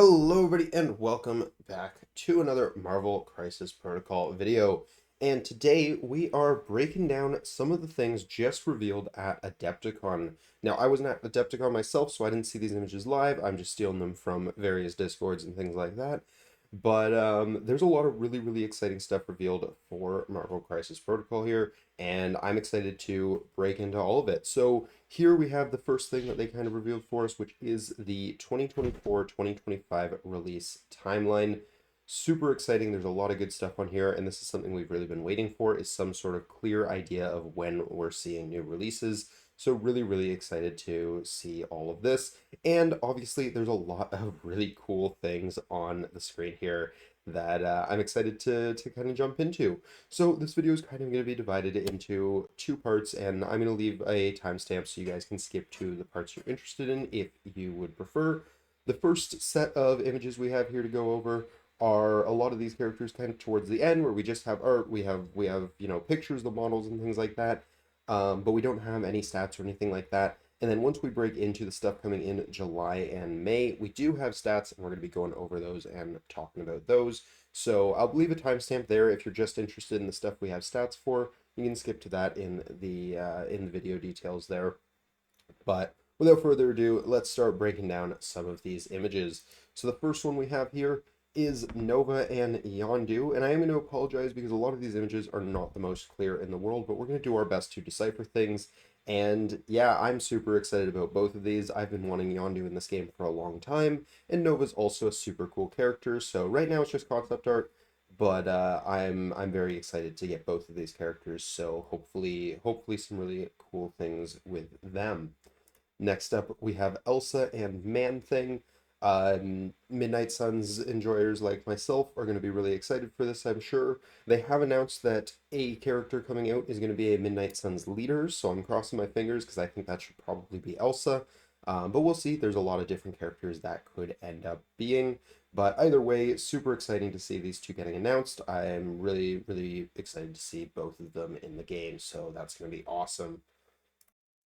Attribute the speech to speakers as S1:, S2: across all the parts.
S1: Hello everybody and welcome back to another Marvel Crisis Protocol video. And today we are breaking down some of the things just revealed at Adepticon. Now I wasn't at Adepticon myself, so I didn't see these images live. I'm just stealing them from various Discords and things like that. But there's a lot of really exciting stuff revealed for Marvel Crisis Protocol here, and I'm excited to break into all of it. So here we have the first thing that they kind of revealed for us, which is the 2024-2025 release timeline. Super exciting. There's a lot of good stuff on here, and this is something we've really been waiting for, is some sort of clear idea of when we're seeing new releases. So really excited to see all of this. And obviously there's a lot of really cool things on the screen here that I'm excited to kind of jump into. So this video is kind of going to be divided into two parts, and I'm going to leave a timestamp so you guys can skip to the parts you're interested in if you would prefer. The first set of images we have here to go over are a lot of these characters kind of towards the end, where we just have art, we have pictures, the models and things like that, but we don't have any stats or anything like that. And then once we break into the stuff coming in July and May, we do have stats, and we're going to be going over those and talking about those. So I'll leave a timestamp there. If you're just interested in the stuff we have stats for, you can skip to that in the video details there. But without further ado, let's start breaking down some of these images. So the first one we have here is Nova and Yondu, and I am going to apologize because a lot of these images are not the most clear in the world, but we're going to do our best to decipher things. And yeah, I'm super excited about both of these. I've been wanting Yondu in this game for a long time, and Nova's also a super cool character. So right now it's just concept art, but I'm very excited to get both of these characters. So hopefully some really cool things with them. Next up, we have Elsa and Man-Thing. Midnight Suns enjoyers like myself are going to be really excited for this, I'm sure. They have announced that a character coming out is going to be a Midnight Suns leader, so I'm crossing my fingers because I think that should probably be Elsa. But we'll see. There's a lot of different characters that could end up being. But either way, super exciting to see these two getting announced. I'm really excited to see both of them in the game, so that's going to be awesome.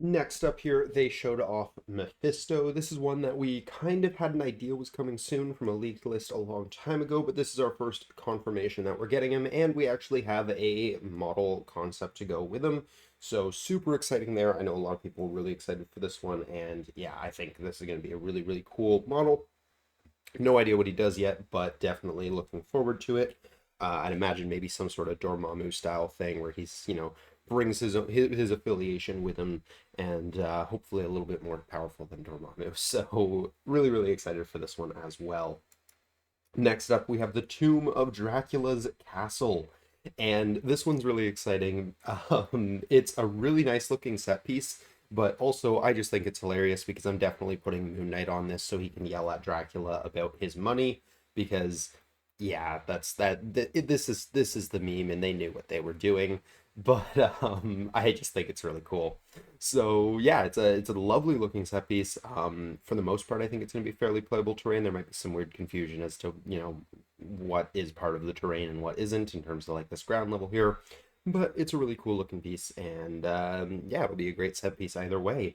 S1: Next up here, they showed off Mephisto. This is one that we kind of had an idea was coming soon from a leaked list a long time ago, but this is our first confirmation that we're getting him, and we actually have a model concept to go with him. So super exciting there. I know a lot of people were really excited for this one, and yeah, I think this is going to be a really cool model. No idea what he does yet, but definitely looking forward to it. I'd imagine maybe some sort of Dormammu style thing where he's, brings his affiliation with him, and hopefully a little bit more powerful than Dormammu. So really excited for this one as well. Next up, we have the Tomb of Dracula's Castle, and this one's really exciting. It's a really nice looking set piece, but also I just think it's hilarious because I'm definitely putting Moon Knight on this so he can yell at Dracula about his money, because yeah, this is the meme, and they knew what they were doing. But I just think it's really cool. So yeah, it's a lovely looking set piece. For the most part, I think it's going to be fairly playable terrain. There might be some weird confusion as to what is part of the terrain and what isn't in terms of like this ground level here. But it's a really cool looking piece, and yeah, it'll be a great set piece either way.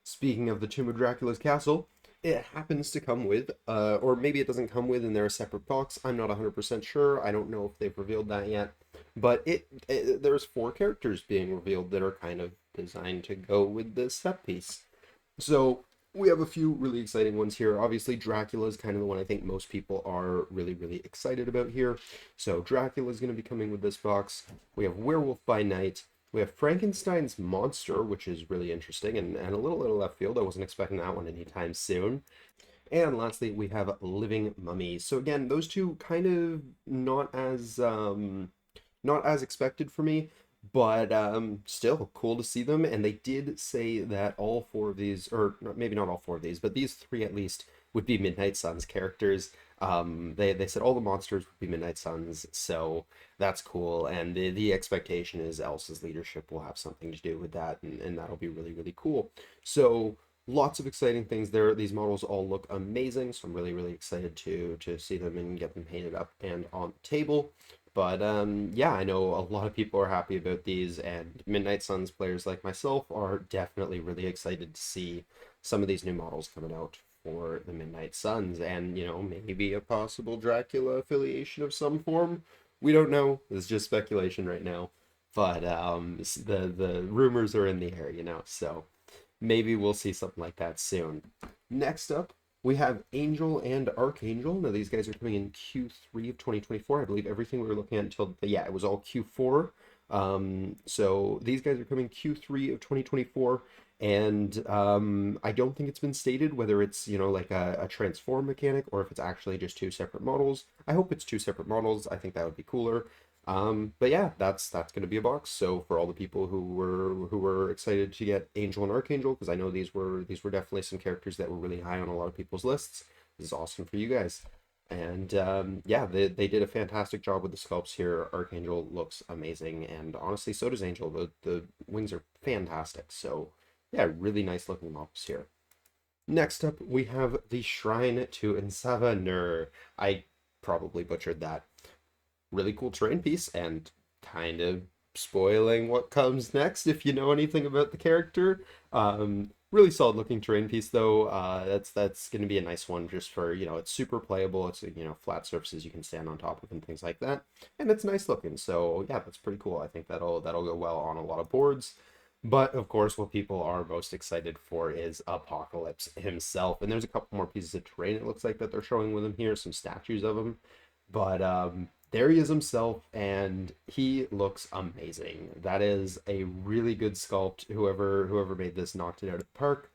S1: Speaking of the Tomb of Dracula's Castle, it happens to come with, or maybe it doesn't come with and they're a separate box. I'm not 100% sure. I don't know if they've revealed that yet. But there's 4 characters being revealed that are kind of designed to go with this set piece. So we have a few really exciting ones here. Obviously, Dracula is kind of the one I think most people are really excited about here. So Dracula is going to be coming with this box. We have Werewolf by Night. We have Frankenstein's Monster, which is really interesting and a little left field. I wasn't expecting that one anytime soon. And lastly, we have Living Mummies. So again, those two kind of not as expected for me, but still cool to see them. And they did say that all 4 of these, or maybe not all 4 of these, but these 3 at least would be Midnight Suns characters. They said all the monsters would be Midnight Suns, so that's cool. And the expectation is Elsa's leadership will have something to do with that, and that'll be really cool. So lots of exciting things there. These models all look amazing, so I'm really excited to see them and get them painted up and on the table. But yeah, I know a lot of people are happy about these, and Midnight Suns players like myself are definitely really excited to see some of these new models coming out for the Midnight Suns, and you know, maybe a possible Dracula affiliation of some form. We don't know. It's just speculation right now, but the rumors are in the air, you know. So maybe we'll see something like that soon. Next up, we have Angel and Archangel. Now these guys are coming in Q3 of 2024. I believe everything we were looking at until, yeah, it was all Q4. So these guys are coming Q3 of 2024, and I don't think it's been stated whether it's, you know, like a transform mechanic or if it's actually just two separate models. I hope it's two separate models. I think that would be cooler. But yeah, that's going to be a box. So for all the people who were excited to get Angel and Archangel, because I know these were definitely some characters that were really high on a lot of people's lists. This is awesome for you guys. And yeah, they did a fantastic job with the sculpts here. Archangel looks amazing, and honestly, so does Angel. The wings are fantastic. So yeah, really nice looking models here. Next up, we have the Shrine to Insava Nur. I probably butchered that. Really cool terrain piece, and kind of spoiling what comes next if you know anything about the character. Really solid looking terrain piece though. That's going to be a nice one just for, you know, it's super playable. It's, you know, flat surfaces you can stand on top of and things like that, and it's nice looking. So yeah, that's pretty cool. I think that'll go well on a lot of boards. But of course, what people are most excited for is Apocalypse himself. And there's a couple more pieces of terrain it looks like that they're showing with him here, some statues of him. But there he is himself, and he looks amazing. That is a really good sculpt. Whoever made this knocked it out of the park.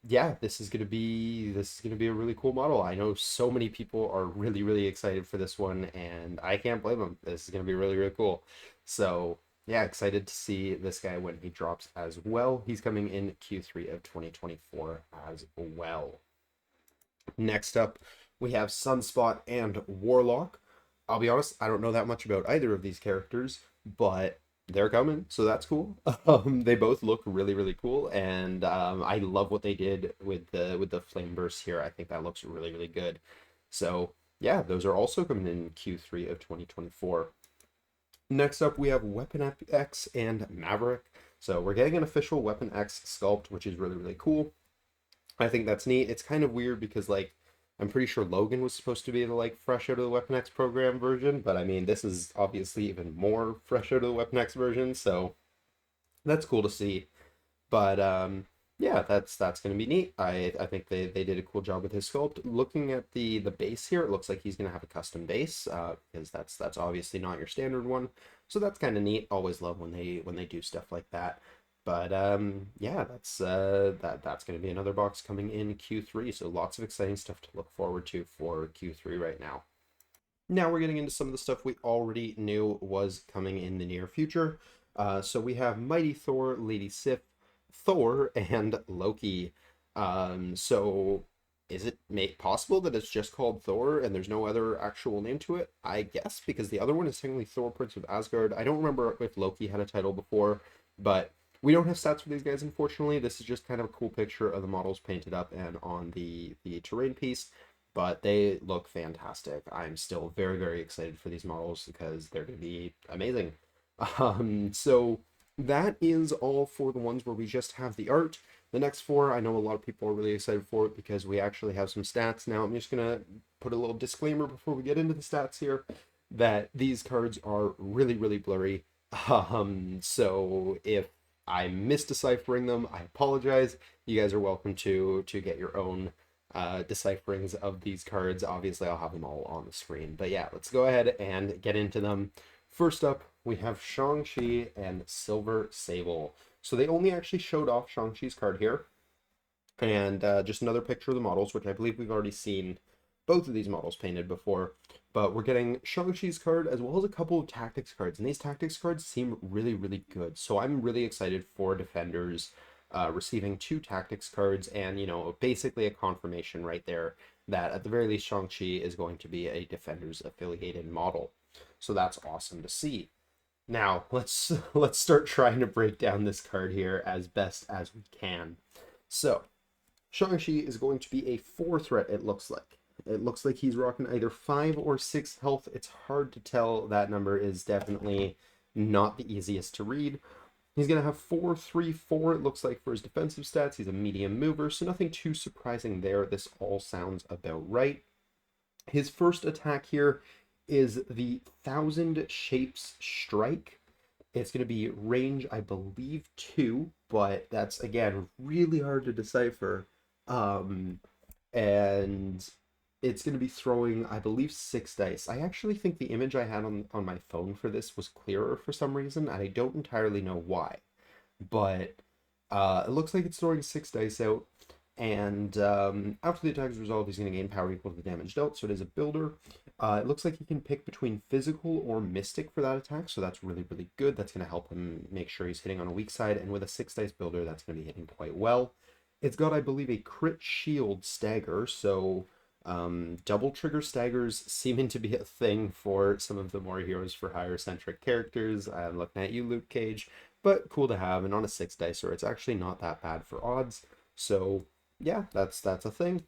S1: Yeah, this is gonna be a really cool model. I know so many people are really excited for this one, and I can't blame them. This is gonna be really cool. So yeah, excited to see this guy when he drops as well. He's coming in Q3 of 2024 as well. Next up, we have Sunspot and Warlock. I'll be honest, I don't know that much about either of these characters, but they're coming, so that's cool. They both look really cool, and I love what they did with the flame burst here. I think that looks really good. So yeah, those are also coming in Q3 of 2024. Next up, we have Weapon X and Maverick. So we're getting an official Weapon X sculpt, which is really cool. I think that's neat. It's kind of weird because, like, I'm pretty sure Logan was supposed to be the, like, fresh out of the Weapon X program version, but I mean, this is obviously even more fresh out of the Weapon X version, so that's cool to see. But yeah, that's gonna be neat. I think they did a cool job with his sculpt. Looking at the base here, it looks like he's gonna have a custom base, because that's obviously not your standard one. So that's kind of neat. Always love when they do stuff like that. But yeah, that's gonna be another box coming in Q3. So lots of exciting stuff to look forward to for Q3 right now. Now we're getting into some of the stuff we already knew was coming in the near future. So we have Mighty Thor, Lady Sif, Thor, and Loki. So is it possible that it's just called Thor and there's no other actual name to it? I guess, because the other one is technically Thor, Prince of Asgard. I don't remember if Loki had a title before, but we don't have stats for these guys, unfortunately. This is just kind of a cool picture of the models painted up and on the terrain piece, but they look fantastic. I'm still very excited for these models because they're going to be amazing. So that is all for the ones where we just have the art. The next four, I know a lot of people are really excited for it because we actually have some stats. Now, I'm just going to put a little disclaimer before we get into the stats here that these cards are really blurry. So if I'm misdeciphering them, I apologize. You guys are welcome to get your own decipherings of these cards. Obviously, I'll have them all on the screen. But yeah, let's go ahead and get into them. First up, we have Shang-Chi and Silver Sable. So they only actually showed off Shang-Chi's card here. And just another picture of the models, which I believe we've already seen both of these models painted before. But we're getting Shang-Chi's card as well as a couple of tactics cards. And these tactics cards seem really good. So I'm really excited for Defenders receiving two tactics cards and, you know, basically a confirmation right there that at the very least Shang-Chi is going to be a Defenders affiliated model. So that's awesome to see. Now, let's start trying to break down this card here as best as we can. So, Shang-Chi is going to be a 4 threat, it looks like. It looks like he's rocking either 5 or 6 health. It's hard to tell. That number is definitely not the easiest to read. He's going to have 4-3-4, it looks like, for his defensive stats. He's a medium mover, so nothing too surprising there. This all sounds about right. His first attack here is the Thousand Shapes Strike. It's going to be range, I believe, 2, but that's, again, really hard to decipher. And it's going to be throwing, I believe, 6 dice. I actually think the image I had on my phone for this was clearer for some reason, and I don't entirely know why. But it looks like it's throwing 6 dice out, and after the attack is resolved, he's going to gain power equal to the damage dealt, so it is a builder. It looks like he can pick between physical or mystic for that attack, so that's really, really good. That's going to help him make sure he's hitting on a weak side, and with a 6 dice builder, that's going to be hitting quite well. It's got, I believe, a crit shield stagger, so double trigger staggers seeming to be a thing for some of the more Heroes for Hire centric characters. I'm looking at you, Luke Cage, but cool to have, and on a 6 dicer, it's actually not that bad for odds, so yeah, that's a thing.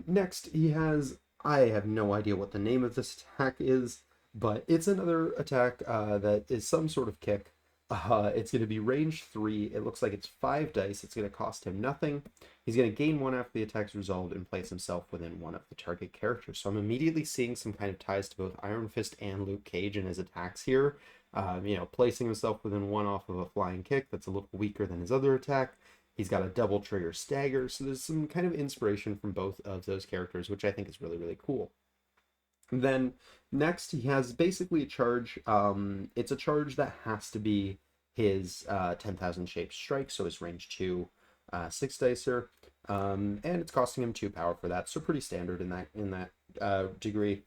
S1: Next, he has, I have no idea what the name of this attack is, but it's another attack that is some sort of kick. It's going to be range 3. It looks like it's 5 dice. It's going to cost him nothing. He's going to gain 1 after the attack's resolved and place himself within 1 of the target characters. So I'm immediately seeing some kind of ties to both Iron Fist and Luke Cage in his attacks here. Placing himself within 1 off of a flying kick that's a little weaker than his other attack. He's got a double trigger stagger, so there's some kind of inspiration from both of those characters, which I think is really, really cool. Then next, he has basically a charge. It's a charge that has to be his 10,000 Shapes Strike, so his range 2 6 dicer, and it's costing him 2 power for that, so pretty standard in that degree.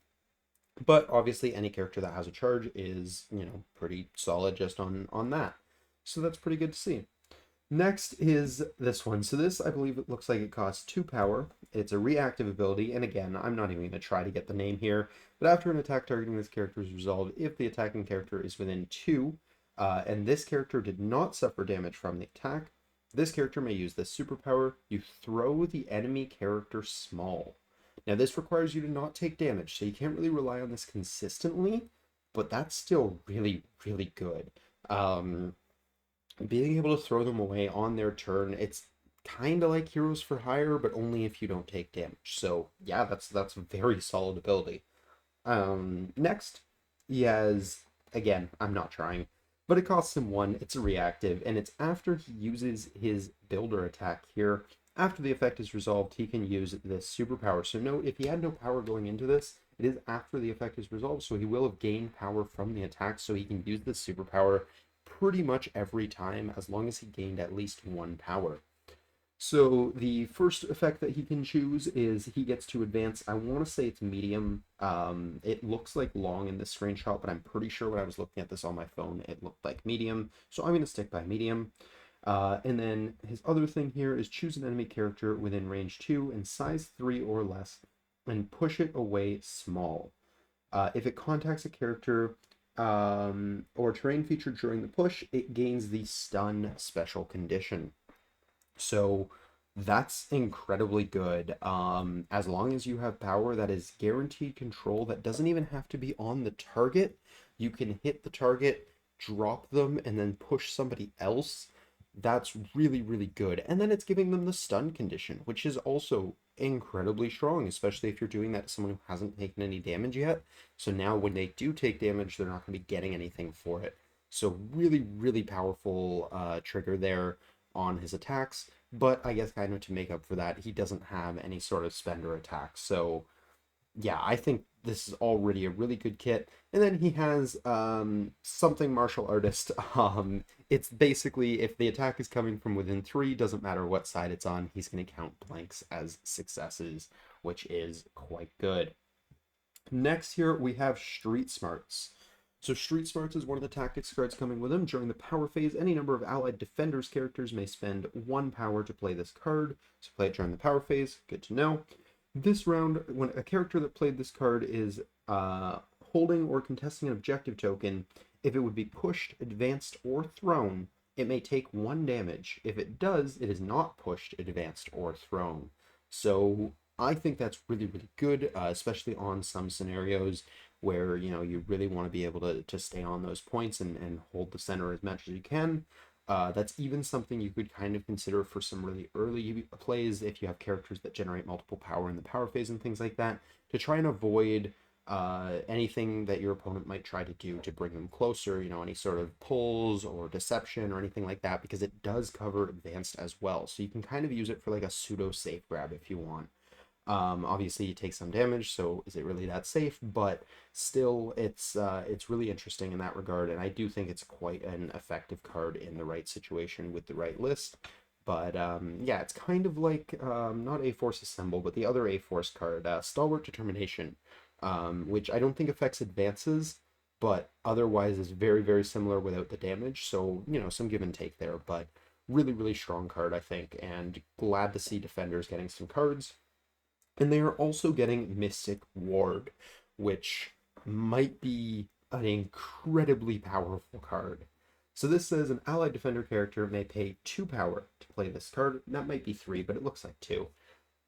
S1: But obviously, any character that has a charge is, pretty solid just on that. So that's pretty good to see. Next is this one. So this, I believe, it looks like it costs 2 power. It's a reactive ability, and again, I'm not even going to try to get the name here, but after an attack targeting this character is resolved, if the attacking character is within 2, and this character did not suffer damage from the attack, this character may use this superpower. You throw the enemy character small. Now, this requires you to not take damage, so you can't really rely on this consistently, but that's still really, really good. Being able to throw them away on their turn, it's kind of like Heroes for Hire, but only if you don't take damage. So yeah, that's a very solid ability. Next, he has, again, I'm not trying, but it costs him 1. It's a reactive, and it's after he uses his builder attack here. After the effect is resolved, he can use this superpower. So note, if he had no power going into this, it is after the effect is resolved, so he will have gained power from the attack, so he can use this superpower pretty much every time, as long as he gained at least 1 power. So the first effect that he can choose is he gets to advance. I want to say it's medium. It looks like long in this screenshot, but I'm pretty sure when I was looking at this on my phone, it looked like medium. So I'm going to stick by medium. And then his other thing here is choose an enemy character within range 2 and size 3 or less, and push it away small. If it contacts a character or terrain feature during the push, it gains the stun special condition. So that's incredibly good. As long as you have power that is guaranteed control, that doesn't even have to be on the target. You can hit the target, drop them, and then push somebody else. That's really, really good. And then it's giving them the stun condition, which is also incredibly strong, especially if you're doing that to someone who hasn't taken any damage yet. So now when they do take damage, they're not going to be getting anything for it. So really, really powerful trigger there on his attacks. But I guess kind of to make up for that, he doesn't have any sort of spender attack. So yeah, I think this is already a really good kit. And then he has something martial artist. It's basically, if the attack is coming from within 3, doesn't matter what side it's on, he's going to count blanks as successes, which is quite good. Next here, we have Street Smarts. So Street Smarts is one of the tactics cards coming with him. During the power phase, any number of allied defenders characters may spend 1 power to play this card. So play it during the power phase, good to know. This round, when a character that played this card is holding or contesting an objective token, if it would be pushed, advanced, or thrown, it may take 1 damage. If it does, it is not pushed, advanced, or thrown. So I think that's really, really good, especially on some scenarios where, you really want to be able to stay on those points and hold the center as much as you can. That's even something you could kind of consider for some really early plays if you have characters that generate multiple power in the power phase and things like that, to try and avoid anything that your opponent might try to do to bring them closer, any sort of pulls or deception or anything like that, because it does cover advanced as well. So you can kind of use it for like a pseudo safe grab if you want. Obviously, you take some damage, so is it really that safe? But still, it's really interesting in that regard, and I do think it's quite an effective card in the right situation with the right list. But yeah, it's kind of like not A Force Assemble, but the other A Force card, Stalwart Determination, which I don't think affects advances, but otherwise is very, very similar without the damage. So, some give and take there, but really, really strong card, I think, and glad to see defenders getting some cards. And they are also getting Mystic Ward, which might be an incredibly powerful card. So this says an allied defender character may pay 2 power to play this card. That might be 3, but it looks like 2.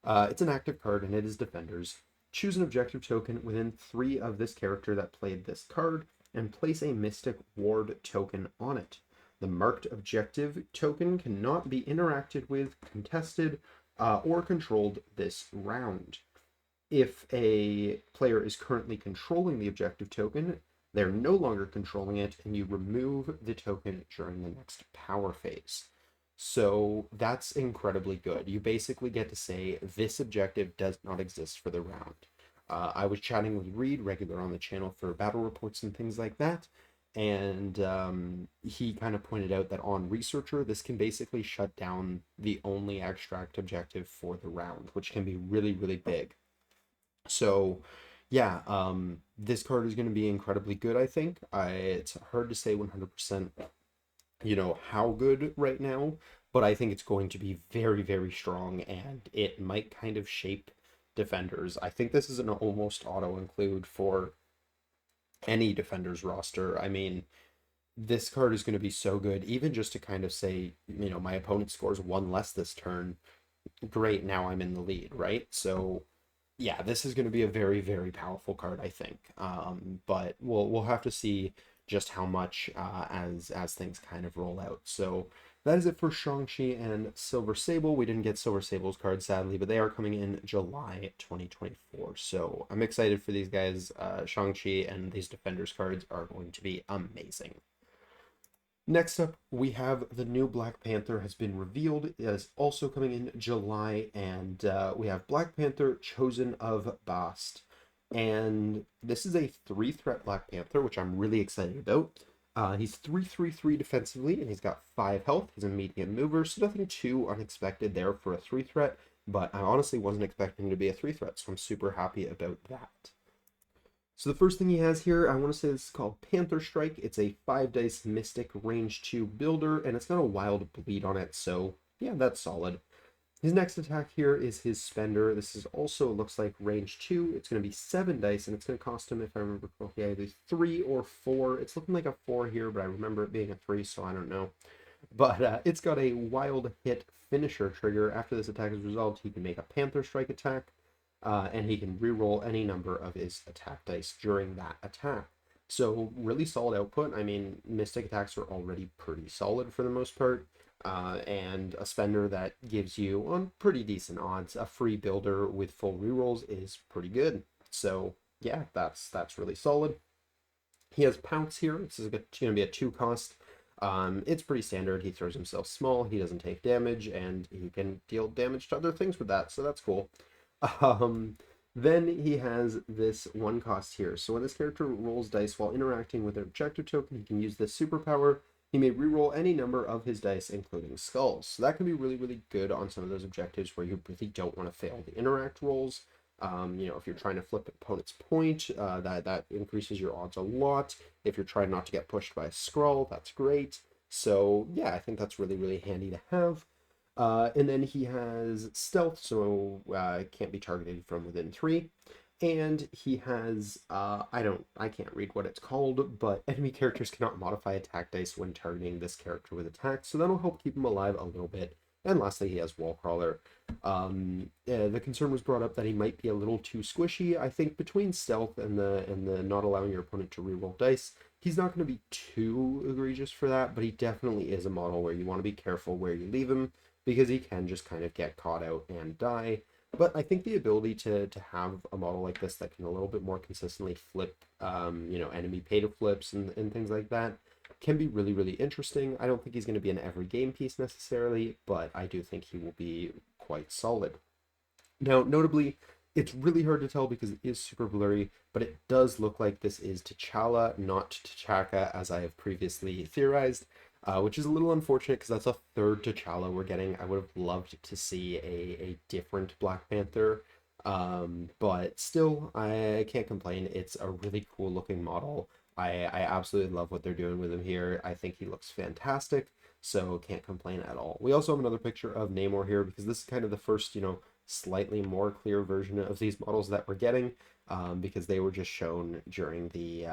S1: It's an active card and it is defenders. Choose an objective token within 3 of this character that played this card and place a Mystic Ward token on it. The marked objective token cannot be interacted with, contested, or controlled this round. If a player is currently controlling the objective token, they're no longer controlling it, and you remove the token during the next power phase. So that's incredibly good. You basically get to say this objective does not exist for the round. I was chatting with Reed, regular on the channel, for battle reports and things like that, and he kind of pointed out that on Researcher, this can basically shut down the only extract objective for the round, which can be really, really big. So, yeah, this card is going to be incredibly good, I think. It's hard to say 100%, how good right now, but I think it's going to be very, very strong, and it might kind of shape defenders. I think this is an almost auto include for any defender's roster. I mean, this card is going to be so good, even just to kind of say, my opponent scores 1 less this turn. Great, now I'm in the lead, right? So yeah, this is going to be a very, very powerful card, I think. But we'll have to see just how much as things kind of roll out. So that is it for Shang-Chi and Silver Sable. We didn't get Silver Sable's card, sadly, but they are coming in July 2024. So I'm excited for these guys. Shang-Chi and these Defenders cards are going to be amazing. Next up, we have the new Black Panther has been revealed. It is also coming in July, and we have Black Panther Chosen of Bast. And this is a 3-threat Black Panther, which I'm really excited about. He's 3/3/3 defensively, and he's got 5 health. He's a medium mover, so nothing too unexpected there for a 3-threat, but I honestly wasn't expecting him to be a 3-threat, so I'm super happy about that. So the first thing he has here, I want to say this is called Panther Strike. It's a 5-dice Mystic range 2 builder, and it's got a wild bleed on it, so yeah, that's solid. His next attack here is his Spender. This is also, looks like, range 2. It's going to be 7 dice, and it's going to cost him, if I remember correctly, either 3 or 4. It's looking like a 4 here, but I remember it being a 3, so I don't know. But it's got a wild hit finisher trigger. After this attack is resolved, he can make a Panther Strike attack. And he can reroll any number of his attack dice during that attack. So really solid output. I mean, Mystic attacks are already pretty solid for the most part. And a spender that gives you, on pretty decent odds, a free builder with full rerolls is pretty good. So yeah, that's really solid. He has Pounce here. This is going to be a 2-cost. It's pretty standard. He throws himself small, he doesn't take damage, and he can deal damage to other things with that, so that's cool. Then he has this 1-cost here. So when this character rolls dice while interacting with an objective token, he can use this superpower. He may reroll any number of his dice, including skulls. So that can be really, really good on some of those objectives where you really don't want to fail the interact rolls. If you're trying to flip an opponent's point, that increases your odds a lot. If you're trying not to get pushed by a scroll, that's great. So yeah, I think that's really, really handy to have. And then he has stealth, so can't be targeted from within 3. And he has, I can't read what it's called, but enemy characters cannot modify attack dice when targeting this character with attack, so that'll help keep him alive a little bit. And lastly, he has Wallcrawler. The concern was brought up that he might be a little too squishy. I think between stealth and the not allowing your opponent to reroll dice, He's not going to be too egregious for that, but he definitely is a model where you want to be careful where you leave him because he can just kind of get caught out and die. But I think the ability to have a model like this that can a little bit more consistently flip, enemy pay-to flips and things like that can be really, really interesting. I don't think he's going to be an every game piece necessarily, but I do think he will be quite solid. Now, notably, it's really hard to tell because it is super blurry, but it does look like this is T'Challa, not T'Chaka, as I have previously theorized, which is a little unfortunate because that's a third T'Challa we're getting. I would have loved to see a different Black Panther, but still, I can't complain. It's a really cool looking model. I absolutely love what they're doing with him here. I think he looks fantastic, so can't complain at all. We also have another picture of Namor here because this is kind of the first, slightly more clear version of these models that we're getting, because they were just shown during the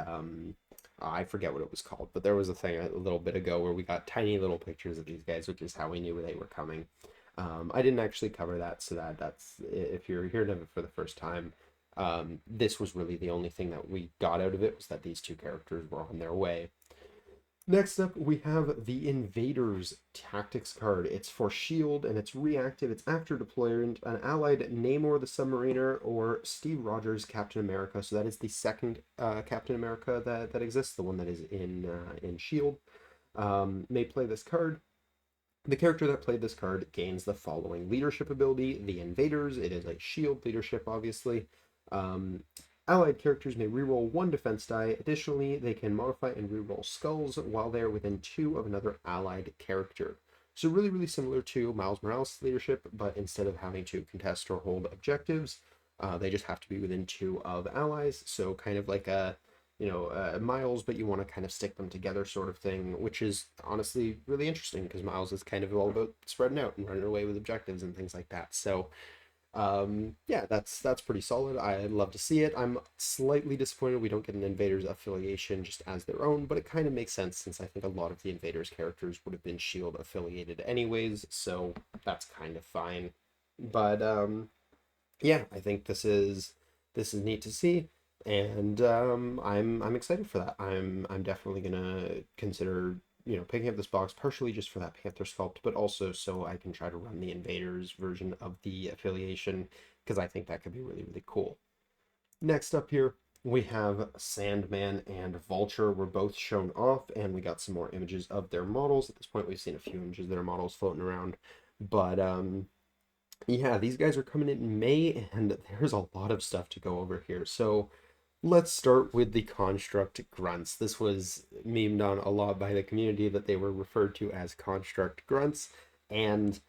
S1: I forget what it was called, but there was a thing a little bit ago where we got tiny little pictures of these guys, which is how we knew they were coming. I didn't actually cover that, so that's if you're hearing of it for the first time, this was really the only thing that we got out of it, was that these two characters were on their way. Next up, we have the Invaders Tactics card. It's for Shield, and it's reactive. It's after deployment. An allied Namor the Submariner or Steve Rogers Captain America. So that is the second Captain America that exists, the one that is in Shield. May play this card. The character that played this card gains the following leadership ability: the Invaders. It is a Shield leadership, obviously. Um, Allied characters may reroll one defense die. Additionally, they can modify and reroll skulls while they are within 2 of another allied character. So really, really similar to Miles Morales' leadership, but instead of having to contest or hold objectives, they just have to be within 2 of allies. So kind of like a, Miles, but you want to kind of stick them together sort of thing, which is honestly really interesting because Miles is kind of all about spreading out and running away with objectives and things like that. So yeah, that's pretty solid. I'd love to see it. I'm slightly disappointed we don't get an Invaders affiliation just as their own, but it kind of makes sense since I think a lot of the Invaders characters would have been Shield affiliated anyways, so that's kind of fine. But yeah, I think this is neat to see, and I'm excited for that. I'm definitely gonna consider picking up this box partially just for that Panther sculpt, but also so I can try to run the Invaders version of the affiliation because I think that could be really, really cool. Next up here, we have Sandman and Vulture. Were both shown off, and we got some more images of their models. At this point, we've seen a few images of their models floating around, but yeah, these guys are coming in May, and there's a lot of stuff to go over here. So let's start with the construct grunts. This was memed on a lot by the community that they were referred to as construct grunts, and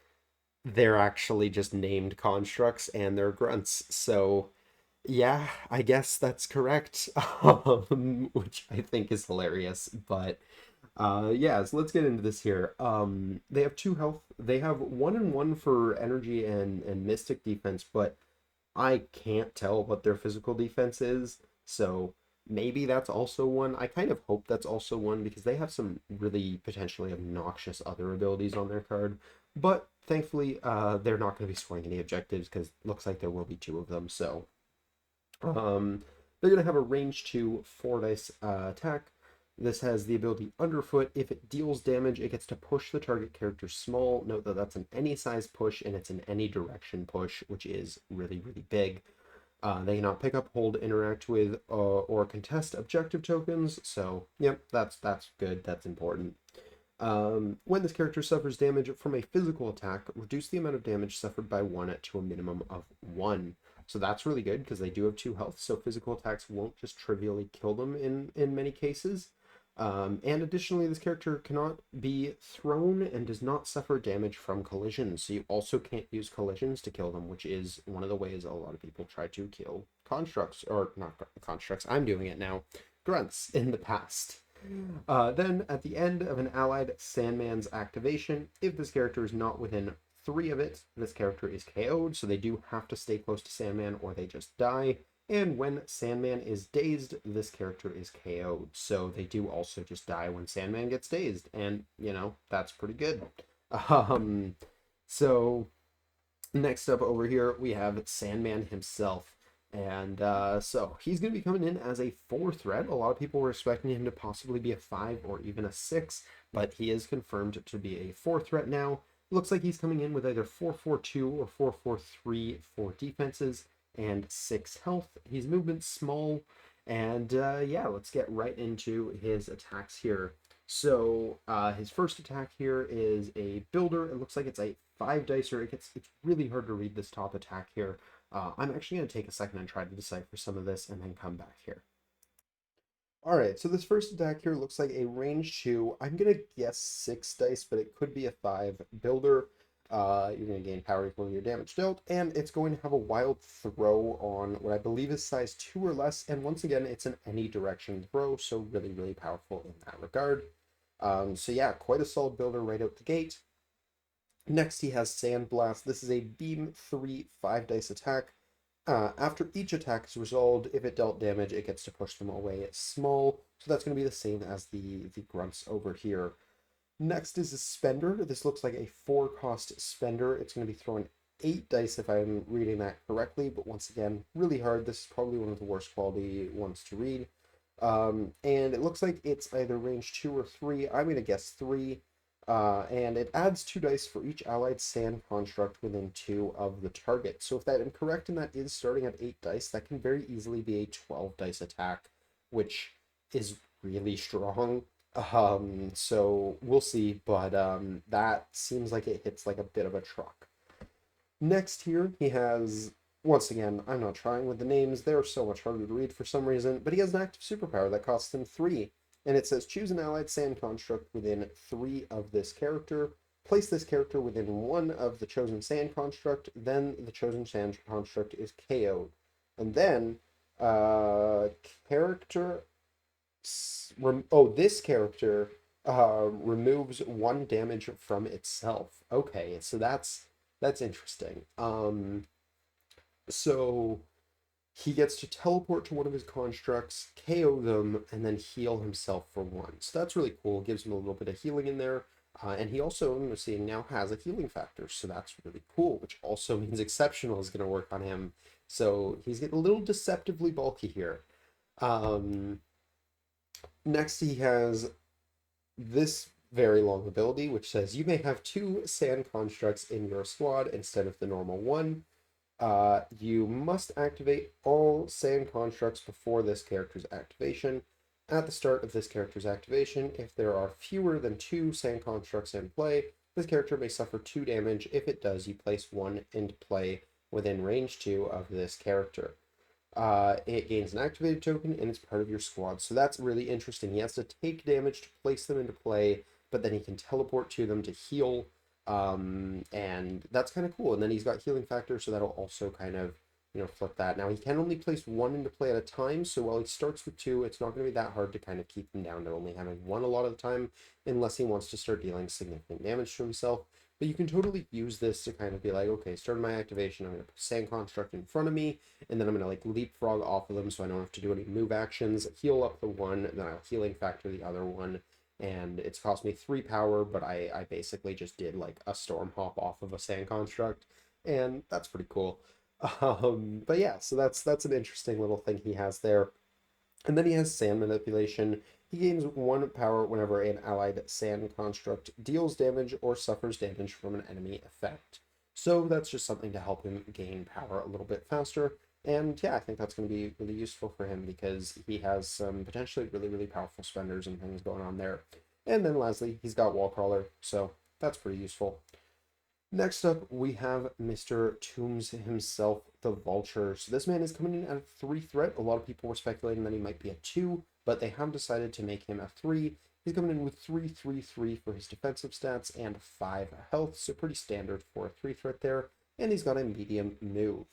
S1: they're actually just named constructs and they're grunts. So yeah, I guess that's correct, which I think is hilarious. But yeah, so let's get into this here. They have 2 health. They have 1 and 1 for energy and mystic defense, but I can't tell what their physical defense is, so maybe that's also one. I kind of hope that's also one because they have some really potentially obnoxious other abilities on their card. But thankfully, they're not going to be scoring any objectives because it looks like there will be 2 of them. So they're going to have a range 2 4 dice attack. This has the ability Underfoot. If it deals damage, it gets to push the target character small. Note that that's an any size push and it's an any direction push, which is really, really big. They cannot pick up, hold, interact with, or contest objective tokens. So, yep, that's good. That's important. When this character suffers damage from a physical attack, reduce the amount of damage suffered by 1 to a minimum of 1. So that's really good because they do have 2 health, so physical attacks won't just trivially kill them in many cases. And additionally, this character cannot be thrown and does not suffer damage from collisions. So you also can't use collisions to kill them, which is one of the ways a lot of people try to kill constructs, or not constructs, I'm doing it now, grunts in the past. Then, at the end of an allied Sandman's activation, if this character is not within 3 of it, this character is KO'd, so they do have to stay close to Sandman or they just die. And when Sandman is dazed, this character is KO'd. So they do also just die when Sandman gets dazed. And, that's pretty good. So next up over here, we have Sandman himself. And so he's going to be coming in as a 4 threat. A lot of people were expecting him to possibly be a 5 or even a 6, but he is confirmed to be a 4 threat now. It looks like he's coming in with either 4-4-2 or 4-4-3 for defenses and 6 health. He's movement small. And yeah, let's get right into his attacks here. So his first attack here is a builder. It looks like it's a 5 dicer. It's really hard to read this top attack here. I'm actually going to take a second and try to decipher some of this and then come back here. All right, so this first attack here looks like a range 2. I'm going to guess 6 dice, but it could be a 5 builder. You're going to gain power equal to your damage dealt, and it's going to have a wild throw on what I believe is size 2 or less, and once again, it's an any direction throw, so really, really powerful in that regard. So yeah, quite a solid builder right out the gate. Next, he has Sandblast. This is a beam 3 5 dice attack. After each attack is resolved, if it dealt damage, it gets to push them away small. So that's going to be the same as the grunts over here. Next is a Spender. This looks like a 4-cost Spender. It's going to be throwing 8 dice if I'm reading that correctly, but once again, really hard. This is probably one of the worst quality ones to read. And it looks like it's either range 2 or 3. I'm going to guess 3. And it adds 2 dice for each allied sand construct within 2 of the target. So if that am correct and that is starting at 8 dice, that can very easily be a 12 dice attack, which is really strong. So we'll see, but that seems like it hits like a bit of a truck. Next here, he has, once again, I'm not trying with the names, they're so much harder to read for some reason, but he has an active superpower that costs him 3. And it says choose an allied sand construct within 3 of this character. Place this character within 1 of the chosen sand construct. Then the chosen sand construct is KO'd. And then character. This character removes 1 damage from itself. Okay, so that's interesting. So he gets to teleport to one of his constructs, KO them, and then heal himself for 1. So that's really cool. Gives him a little bit of healing in there. And he also, I'm seeing now, has a healing factor. So that's really cool, which also means Exceptional is going to work on him. So he's getting a little deceptively bulky here. Next, he has this very long ability, which says you may have 2 sand constructs in your squad instead of the normal 1. You must activate all sand constructs before this character's activation. At the start of this character's activation, if there are fewer than 2 sand constructs in play, this character may suffer 2 damage. If it does, you place 1 into play within range 2 of this character. It gains an activated token and it's part of your squad. So that's really interesting. He has to take damage to place them into play, but then he can teleport to them to heal. And that's kind of cool. And then he's got healing factor, so that'll also kind of, flip that. Now he can only place 1 into play at a time, so while he starts with 2, it's not going to be that hard to kind of keep him down to only having 1 a lot of the time, unless he wants to start dealing significant damage to himself. But you can totally use this to kind of be like, okay, start my activation, I'm going to put sand construct in front of me, and then I'm going to like leapfrog off of them so I don't have to do any move actions, heal up the 1, and then I'll healing factor the other 1, and it's cost me 3 power, but I basically just did like a storm hop off of a sand construct, and that's pretty cool. But yeah, so that's an interesting little thing he has there. And then he has sand manipulation. He gains 1 power whenever an allied sand construct deals damage or suffers damage from an enemy effect. So that's just something to help him gain power a little bit faster. And yeah, I think that's going to be really useful for him because he has some potentially really, really powerful spenders and things going on there. And then lastly, he's got Wall Crawler, so that's pretty useful. Next up, we have Mr. Toombs himself, the Vulture. So this man is coming in at a 3 threat. A lot of people were speculating that he might be a 2, but they have decided to make him a 3. He's coming in with 3-3-3 for his defensive stats and 5 health, so pretty standard for a 3 threat there. And he's got a medium move.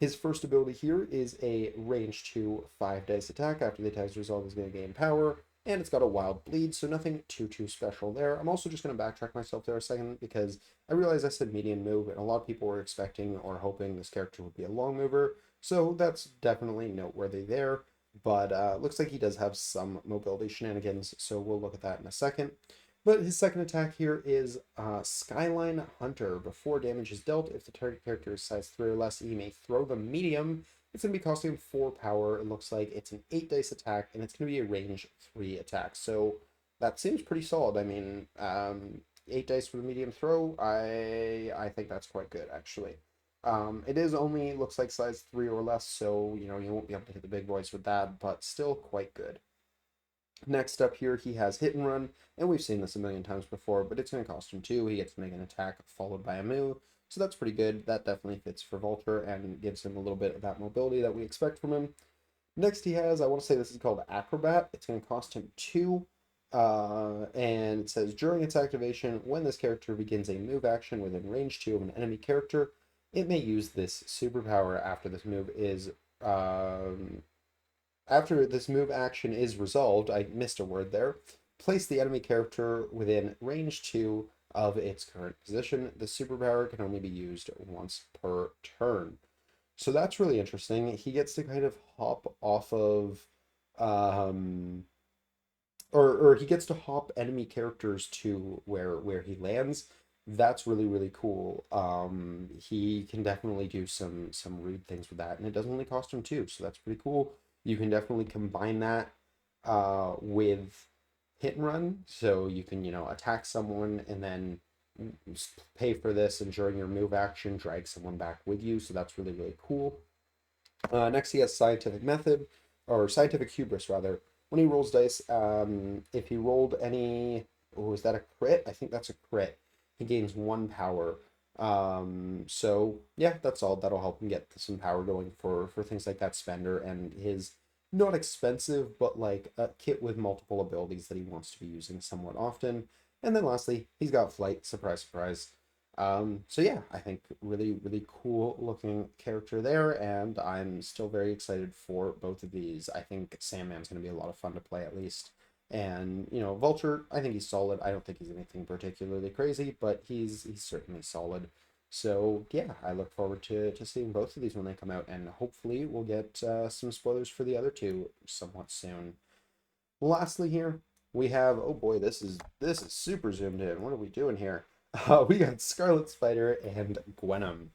S1: His first ability here is a range 2 5 dice attack. After the attack's resolved, he's going to gain power. And it's got a wild bleed, so nothing too special there. I'm also just going to backtrack myself there a second because I realized I said medium move, and a lot of people were expecting or hoping this character would be a long mover, so that's definitely noteworthy there. But looks like he does have some mobility shenanigans, so we'll look at that in a second. But his second attack here is Skyline Hunter. Before damage is dealt, if the target character is size 3 or less, he may throw the medium It's going to be costing 4 power. It looks like it's an 8 dice attack, and it's going to be a range 3 attack. So that seems pretty solid. I mean, 8 dice for the medium throw, I think that's quite good, actually. It is only, looks like size 3 or less, so, you know, you won't be able to hit the big boys with that, but still quite good. Next up here, he has Hit and Run, and we've seen this a million times before, but it's going to cost him 2. He gets to make an attack followed by a move, so that's pretty good. That definitely fits for Vulture and gives him a little bit of that mobility that we expect from him. Next he has, I want to say this is called Acrobat. It's going to cost him 2, and it says, during its activation, when this character begins a move action within range 2 of an enemy character, it may use this superpower after this move is after this move action is resolved. I missed a word there. Place the enemy character within range 2 of its current position. The superpower can only be used once per turn. So that's really interesting. He gets to kind of hop off of um or he gets to hop enemy characters to where he lands. That's really really cool. He can definitely do some rude things with that, and it does only cost him 2, so that's pretty cool. You can definitely combine that with Hit and Run, so you can, you know, attack someone and then pay for this, and during your move action drag someone back with you, so that's really really cool. Next, he has Scientific Method, or Scientific Hubris, rather. When he rolls dice, if he rolled any, oh, is that a crit? I think that's a crit. He gains 1 power. So yeah, that's all. That'll help him get some power going for things like that spender and his not expensive, but like a kit with multiple abilities that he wants to be using somewhat often. And then lastly, he's got Flight. Surprise, surprise. So yeah, I think really, really cool looking character there, and I'm still very excited for both of these. I think Sandman's going to be a lot of fun to play at least. And, you know, Vulture, I think he's solid. I don't think he's anything particularly crazy, but he's certainly solid. So yeah, I look forward to seeing both of these when they come out, and hopefully we'll get some spoilers for the other two somewhat soon. Lastly here, we have, oh boy, this is super zoomed in. What are we doing here? We got Scarlet Spider and Gwenom.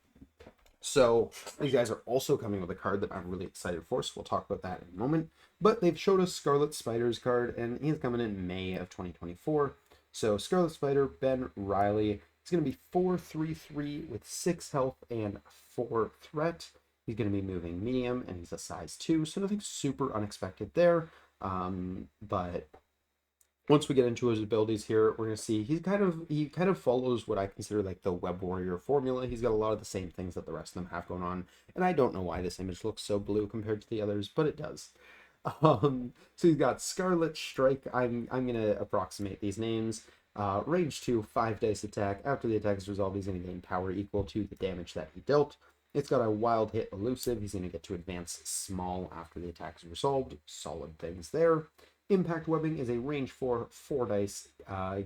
S1: So these guys are also coming with a card that I'm really excited for, so we'll talk about that in a moment. But they've showed us Scarlet Spider's card, and he's coming in May of 2024. So Scarlet Spider, Ben Riley. He's going to be 4/3/3 with 6 health and 4 threat. He's going to be moving medium, and he's a size 2, so nothing super unexpected there. But once we get into his abilities here, we're gonna see he kind of follows what I consider like the Web Warrior formula. He's got a lot of the same things that the rest of them have going on, and I don't know why this image looks so blue compared to the others, but it does. So he's got Scarlet Strike. I'm gonna approximate these names. Range 2, 5 dice attack. After the attack is resolved, he's gonna gain power equal to the damage that he dealt. It's got a Wild Hit Elusive. He's going to get to advance small after the attack is resolved. Solid things there. Impact Webbing is a range 4, 4 dice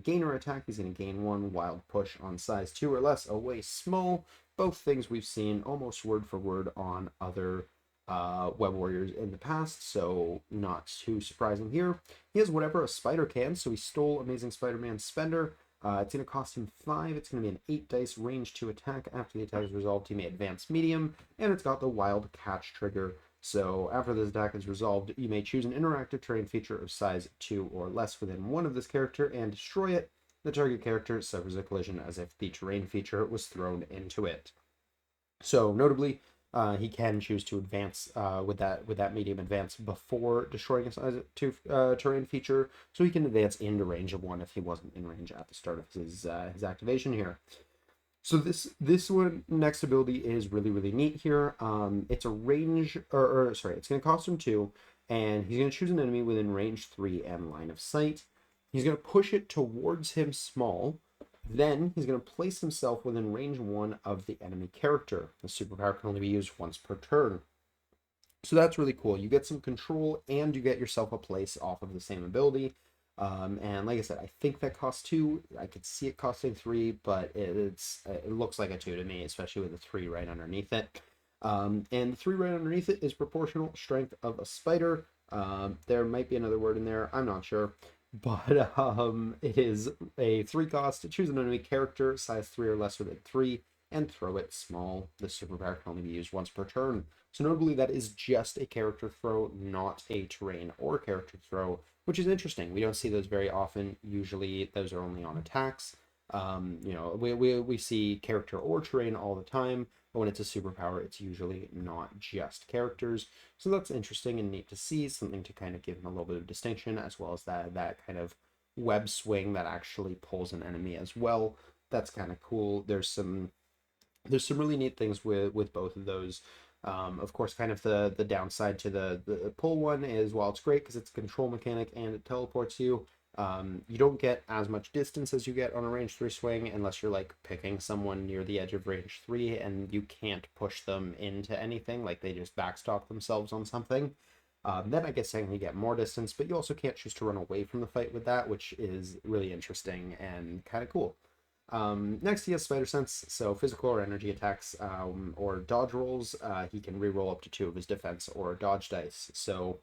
S1: gainer attack. He's going to gain 1 Wild Push on size 2 or less away small. Both things we've seen almost word for word on other Web Warriors in the past, so not too surprising here. He has whatever a spider can, so he stole Amazing Spider-Man's Spender. It's going to cost him 5. It's going to be an 8 dice range 2 attack. After the attack is resolved, he may advance medium, and it's got the Wild Catch trigger. So after this attack is resolved, you may choose an interactive terrain feature of size 2 or less within one of this character and destroy it. The target character suffers a collision as if the terrain feature was thrown into it. So notably, he can choose to advance with that medium advance before destroying a size 2 terrain feature, so he can advance into range of 1 if he wasn't in range at the start of his activation here. So this one next ability is really really neat here. It's a range, or sorry, it's going to cost him 2, and he's going to choose an enemy within range 3 and line of sight. He's going to push it towards him small. Then he's going to place himself within range 1 of the enemy character. The superpower can only be used once per turn. So that's really cool. You get some control and you get yourself a place off of the same ability. And like I said, I think that costs 2. I could see it costing 3, but it looks like a 2 to me, especially with the 3 right underneath it. And the 3 right underneath it is proportional strength of a spider. There might be another word in there. I'm not sure. But it is a 3 cost to choose an enemy character, size 3 or less within 3, and throw it small. The superpower can only be used once per turn. So notably, that is just a character throw, not a terrain or character throw, which is interesting. We don't see those very often. Usually, those are only on attacks. We see character or terrain all the time, but when it's a superpower, it's usually not just characters. So that's interesting and neat to see, something to kind of give him a little bit of distinction, as well as that kind of web swing that actually pulls an enemy as well. That's kind of cool. There's some really neat things with both of those. Of course, kind of the downside to the pull one is, while it's great because it's a control mechanic and it teleports you, you don't get as much distance as you get on a range 3 swing unless you're like picking someone near the edge of range 3 and you can't push them into anything, like they just backstop themselves on something. Then I guess saying you get more distance, but you also can't choose to run away from the fight with that, which is really interesting and kind of cool. Next, he has Spider Sense, so physical or energy attacks or dodge rolls, he can reroll up to 2 of his defense or dodge dice, so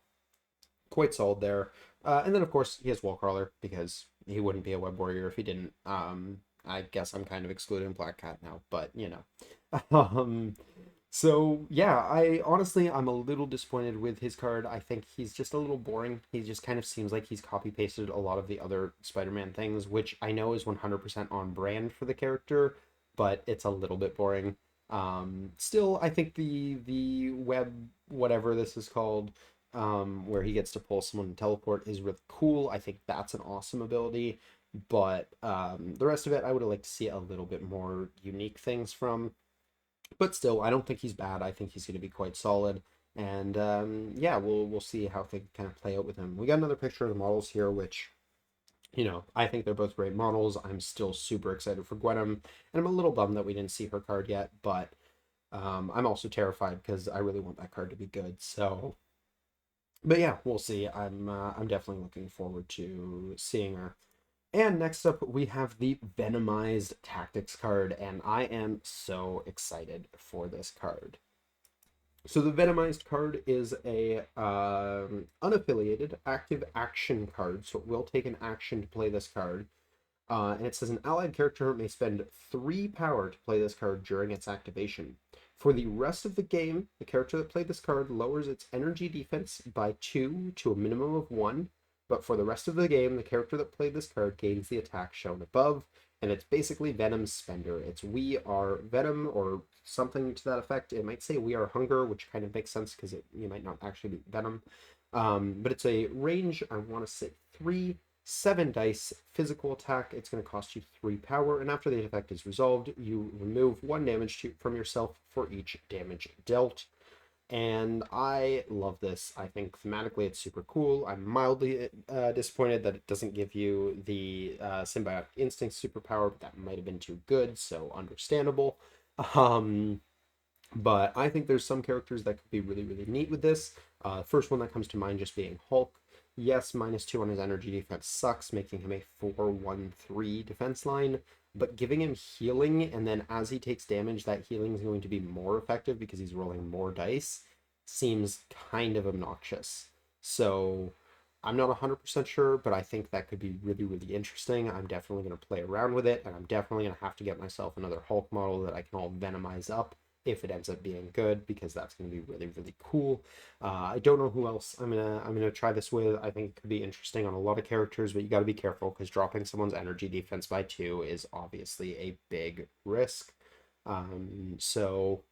S1: quite solid there. And then, of course, he has Wall Crawler, because he wouldn't be a Web Warrior if he didn't. I guess I'm kind of excluding Black Cat now, but, you know. So yeah, I'm a little disappointed with his card. I think he's just a little boring. He just kind of seems like he's copy pasted a lot of the other Spider-Man things, which I know is 100% on brand for the character, but it's a little bit boring. Still, I think the web, whatever this is called, where he gets to pull someone and teleport, is really cool. I think that's an awesome ability, but the rest of it I would have liked to see a little bit more unique things from. But still, I don't think he's bad. I think he's going to be quite solid. And yeah, we'll see how things kind of play out with him. We got another picture of the models here, which, I think they're both great models. I'm still super excited for Gwenom, and I'm a little bummed that we didn't see her card yet, but I'm also terrified because I really want that card to be good. So, but yeah, we'll see. I'm definitely looking forward to seeing her. And next up, we have the Venomized Tactics card, and I am so excited for this card. So the Venomized card is a unaffiliated active action card, so it will take an action to play this card. And it says an allied character may spend 3 power to play this card during its activation. For the rest of the game, the character that played this card lowers its energy defense by 2 to a minimum of 1. But for the rest of the game, the character that played this card gains the attack shown above, and it's basically Venom's Spender. It's We Are Venom, or something to that effect. It might say We Are Hunger, which kind of makes sense because you might not actually be Venom. But it's a range, I want to say 3, 7 dice physical attack. It's going to cost you 3 power, and after the effect is resolved, you remove 1 damage from yourself for each damage dealt. And I love this. I think thematically it's super cool. I'm mildly disappointed that it doesn't give you the symbiotic instinct superpower, but that might have been too good, so understandable. Um, but I think there's some characters that could be really, really neat with this. First one that comes to mind just being Hulk. Yes, -2 on his energy defense sucks, making him a 4-1-3 defense line, but giving him healing, and then as he takes damage, that healing is going to be more effective because he's rolling more dice, seems kind of obnoxious. So I'm not 100% sure, but I think that could be really, really interesting. I'm definitely going to play around with it, and I'm definitely going to have to get myself another Hulk model that I can all venomize up if it ends up being good, because that's going to be really, really cool. I don't know who else I'm gonna try this with. I think it could be interesting on a lot of characters, but you got to be careful because dropping someone's energy defense by 2 is obviously a big risk. So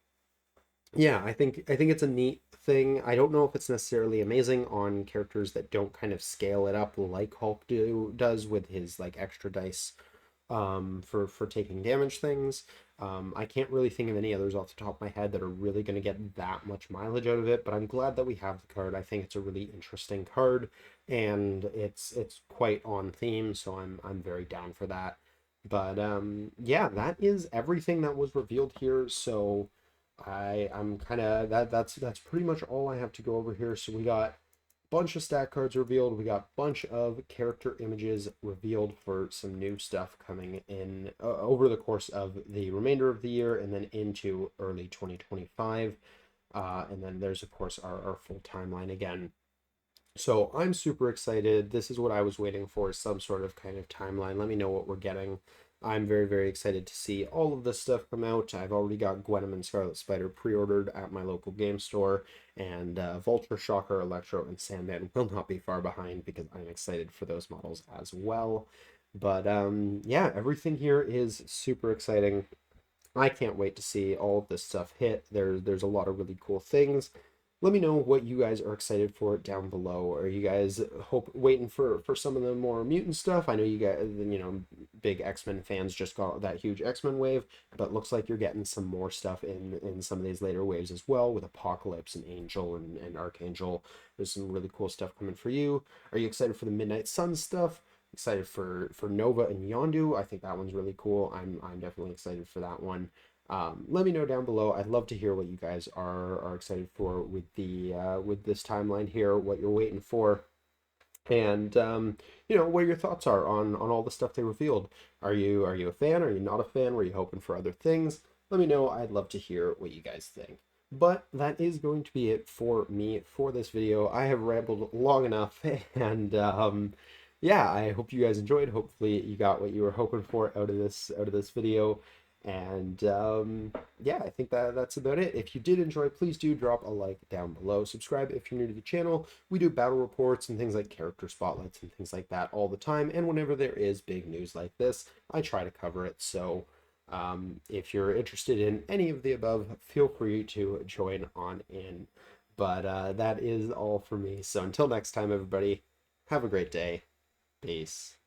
S1: yeah, I think it's a neat thing. I don't know if it's necessarily amazing on characters that don't kind of scale it up like Hulk does with his like extra dice for taking damage things. I can't really think of any others off the top of my head that are really going to get that much mileage out of it, but I'm glad that we have the card. I think it's a really interesting card, and it's quite on theme, so I'm very down for that. But yeah, that is everything that was revealed here. So I'm kind of that's pretty much all I have to go over here. So we got bunch of stat cards revealed. We got bunch of character images revealed for some new stuff coming in over the course of the remainder of the year and then into early 2025. And then there's, of course, our full timeline again. So I'm super excited. This is what I was waiting for, some sort of kind of timeline. Let me know what we're getting. I'm very, very excited to see all of this stuff come out. I've already got Gwenum and Scarlet Spider pre-ordered at my local game store, and Vulture, Shocker, Electro, and Sandman will not be far behind because I'm excited for those models as well. But yeah, everything here is super exciting. I can't wait to see all of this stuff hit. There's a lot of really cool things. Let me know what you guys are excited for down below. Are you guys waiting for some of the more mutant stuff? I know you guys, big X-Men fans just got that huge X-Men wave, but looks like you're getting some more stuff in some of these later waves as well with Apocalypse and Angel and Archangel. There's some really cool stuff coming for you. Are you excited for the Midnight Sun stuff? Excited for Nova and Yondu. I think that one's really cool. I'm definitely excited for that one. Let me know down below. I'd love to hear what you guys are excited for with the with this timeline here, what you're waiting for, and what your thoughts are on all the stuff they revealed. Are you a fan? Are you not a fan? Were you hoping for other things? Let me know. I'd love to hear what you guys think. But that is going to be it for me for this video. I have rambled long enough, and yeah, I hope you guys enjoyed. Hopefully, you got what you were hoping for out of this video. And yeah, I think that's about it. If you did enjoy, please do drop a like down below. Subscribe if you're new to the channel. We do battle reports and things like character spotlights and things like that all the time. And whenever there is big news like this, I try to cover it. So if you're interested in any of the above, feel free to join on in. But that is all for me. So until next time, everybody, have a great day. Peace.